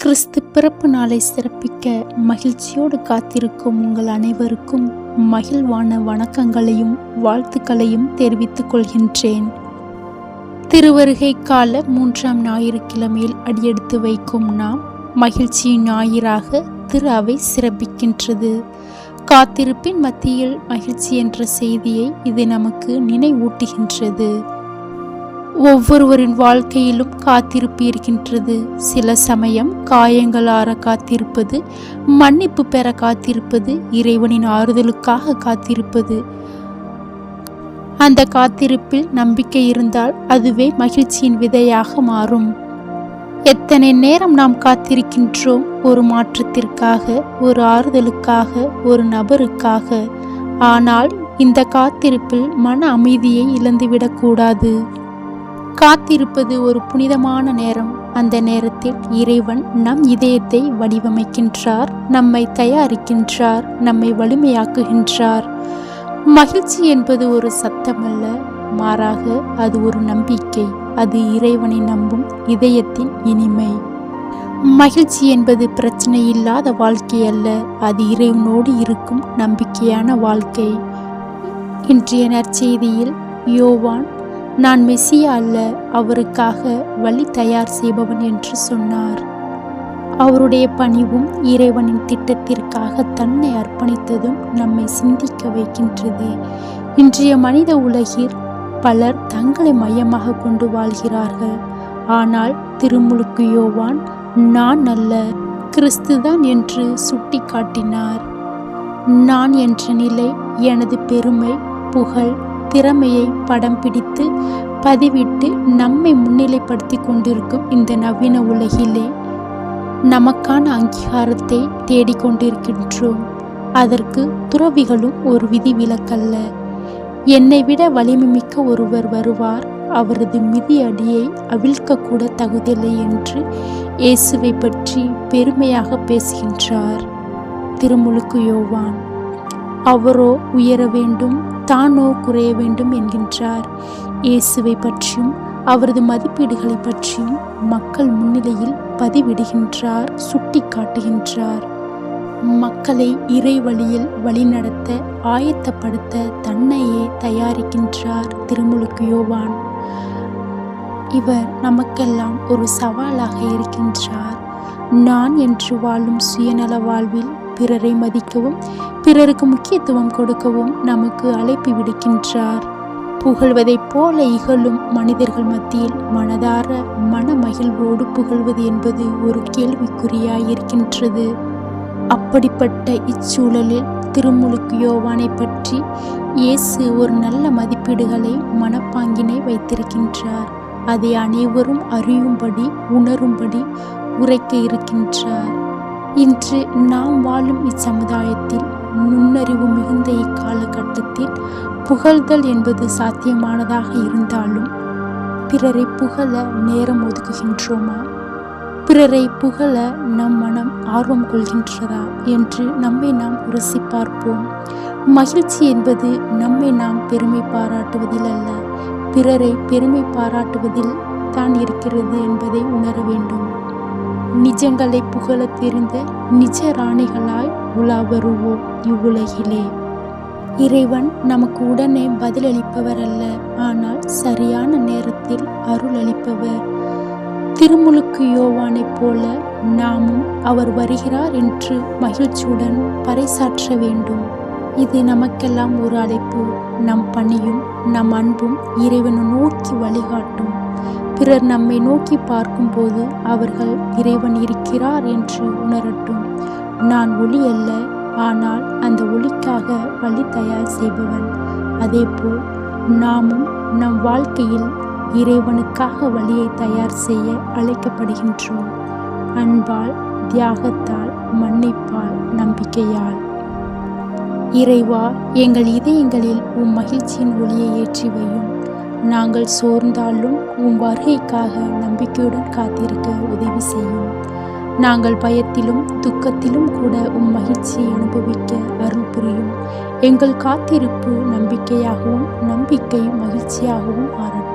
கிறிஸ்து பிறப்பு நாளை சிறப்பிக்க மகிழ்ச்சியோடு காத்திருக்கும் உங்கள் அனைவருக்கும் மகிழ்வான வணக்கங்களையும் வாழ்த்துக்களையும் தெரிவித்துக் கொள்கின்றேன். திருவருகை கால 3ஆம் ஞாயிற்றுக்கிழமையில் அடியெடுத்து வைக்கும் நாம் மகிழ்ச்சி ஞாயிறாக திரு அவை சிறப்பிக்கின்றது. காத்திருப்பின் மத்தியில் மகிழ்ச்சி என்ற செய்தியை இது நமக்கு நினைவூட்டுகின்றது. ஒவ்வொருவரின் வாழ்க்கையிலும் காத்திருப்பு இருக்கின்றது. சில சமயம் காயங்கள் ஆற காத்திருப்பது, மன்னிப்பு பெற காத்திருப்பது, இறைவனின் ஆறுதலுக்காக காத்திருப்பது. அந்த காத்திருப்பில் நம்பிக்கை இருந்தால் அதுவே மகிழ்ச்சியின் விதையாக மாறும். எத்தனை நேரம் நாம் காத்திருக்கின்றோம், ஒரு மாற்றத்திற்காக, ஒரு ஆறுதலுக்காக, ஒரு நபருக்காக. ஆனால் இந்த காத்திருப்பில் மன அமைதியை இழந்துவிடக்கூடாது. காத்திருப்பது ஒரு புனிதமான நேரம். அந்த நேரத்தில் இறைவன் நம் இதயத்தை வடிவமைக்கின்றார், நம்மை தயாரிக்கின்றார், நம்மை வலிமையாக்குகின்றார். மகிழ்ச்சி என்பது ஒரு சத்தமல்ல, மாறாக அது ஒரு நம்பிக்கை. அது இறைவனை நம்பும் இதயத்தின் இனிமை. மகிழ்ச்சி என்பது பிரச்சனை இல்லாத வாழ்க்கை அல்ல, அது இறைவனோடு இருக்கும் நம்பிக்கையான வாழ்க்கை. இன்றைய நற்செய்தியில் யோவான், நான் மெசியா அல்ல, அவருக்காக வழி தயார் செய்பவன் என்று சொன்னார். அவருடைய பணிவும் இறைவனின் திட்டத்திற்காக தன்னை அர்ப்பணித்ததும் நம்மை சிந்திக்க வைக்கின்றது. இன்றைய மனித உலகில் பலர் தங்களை மையமாக கொண்டு வாழ்கிறார்கள். ஆனால் திருமுழுக்கு யோவான் நான் அல்ல, கிறிஸ்துதான் என்று சுட்டி காட்டினார். நான் என்ற நிலை எனது பெருமை, புகழ், திறமையை படம் பிடித்து பதிவிட்டு நம்மை முன்னிலைப்படுத்தி கொண்டிருக்கும் இந்த நவீன உலகிலே நமக்கான அங்கீகாரத்தை தேடிக்கொண்டிருக்கின்றோம். அதற்கு துறவிகளும் ஒரு விதிவிலக்கல்ல. என்னை விட வலிமை மிக்க ஒருவர் வருவார், அவரது மிதி அடியை அவிழ்க்கக்கூட தகுதில்லை என்று இயேசுவை பற்றி பெருமையாக பேசுகின்றார் திருமுழுக்கு யோவான். அவரோ உயர வேண்டும், தானோ குறைய வேண்டும் என்கின்றார். இயேசுவை பற்றியும் அவரது மதிப்பீடுகளை பற்றியும் மக்கள் முன்னிலையில் பதிவிடுகின்றார், சுட்டி காட்டுகின்றார். மக்களை இறை வழியில் வழிநடத்த ஆயத்தப்படுத்த தன்னையே தயாரிக்கின்றார் திருமுழுக்கு யோவான். இவர் நமக்கெல்லாம் ஒரு சவாலாக இருக்கின்றார். நான் என்று வாழும் சுயநல வாழ்வில் பிறரை மதிக்கவும் பிறருக்கு முக்கியத்துவம் கொடுக்கவும் நமக்கு அழைப்பு விடுக்கின்றார். புகழ்வதைப் போல இகழும் மனிதர்கள் மத்தியில் மனதார மன மகிழ்வோடு புகழ்வது என்பது ஒரு கேள்விக்குறியாயிருக்கின்றது. அப்படிப்பட்ட இச்சூழலில் திருமுழுக்கு யோவானை பற்றி இயேசு ஒரு நல்ல மதிப்பீடுகளை, மனப்பாங்கினை வைத்திருக்கின்றார். அதை அனைவரும் அறியும்படி, உணரும்படி உரைக்க இருக்கின்றார். இன்று நாம் வாழும் இச்சமுதாயத்தில், நுண்ணறிவு மிகுந்த இக்காலகட்டத்தில் புகழ்தல் என்பது சாத்தியமானதாக இருந்தாலும் பிறரை புகழ நேரம் ஒதுக்குகின்றோமா? பிறரை புகழ நம் மனம் ஆர்வம் கொள்கின்றதா என்று நம்மை நாம் உரசி பார்ப்போம். மகிழ்ச்சி என்பது நம்மை நாம் பெருமை பாராட்டுவதில் அல்ல, பிறரை பெருமை பாராட்டுவதில் தான் இருக்கிறது என்பதை உணர வேண்டும். நிஜங்களை புகழ தெரிந்த நிஜ ராணிகளாய் உலா வருவோம் இவ்வுலகிலே. இறைவன் நமக்கு உடனே பதிலளிப்பவர் அல்ல, ஆனால் சரியான நேரத்தில் அருள் அளிப்பவர். திருமுழுக்கு யோவானைப் போல நாமும் அவர் வருகிறார் என்று மகிழ்ச்சியுடன் பறைசாற்ற வேண்டும். இது நமக்கெல்லாம் ஒரு அழைப்பு. நம் பணியும் நம் அன்பும் இறைவனை நோக்கி வழிகாட்டும். பிறர் நம்மை நோக்கி பார்க்கும்போது அவர்கள் இறைவன் இருக்கிறார் என்று உணரட்டும். நான் ஒளி அல்ல, ஆனால் அந்த ஒளிக்காக வழி தயார் செய்பவன். அதேபோல் நாமும் நம் வாழ்க்கையில் இறைவனுக்காக வழியை தயார் செய்ய அழைக்கப்படுகின்றோம். அன்பால், தியாகத்தால், மன்னிப்பால், நம்பிக்கையால். இறைவா, எங்கள் இதயங்களில் உம் மகிழ்ச்சியின் ஒளியை ஏற்றி வையும். நாங்கள் சோர்ந்தாலும் உம் வருகைக்காக நம்பிக்கையுடன் காத்திருக்க உதவி செய்யும். நாங்கள் பயத்திலும் துக்கத்திலும் கூட உம் மகிழ்ச்சியை அனுபவிக்க அருள் புரியும். எங்கள் காத்திருப்பு நம்பிக்கையாகவும், நம்பிக்கை மகிழ்ச்சியாகவும் மாறட்டும்.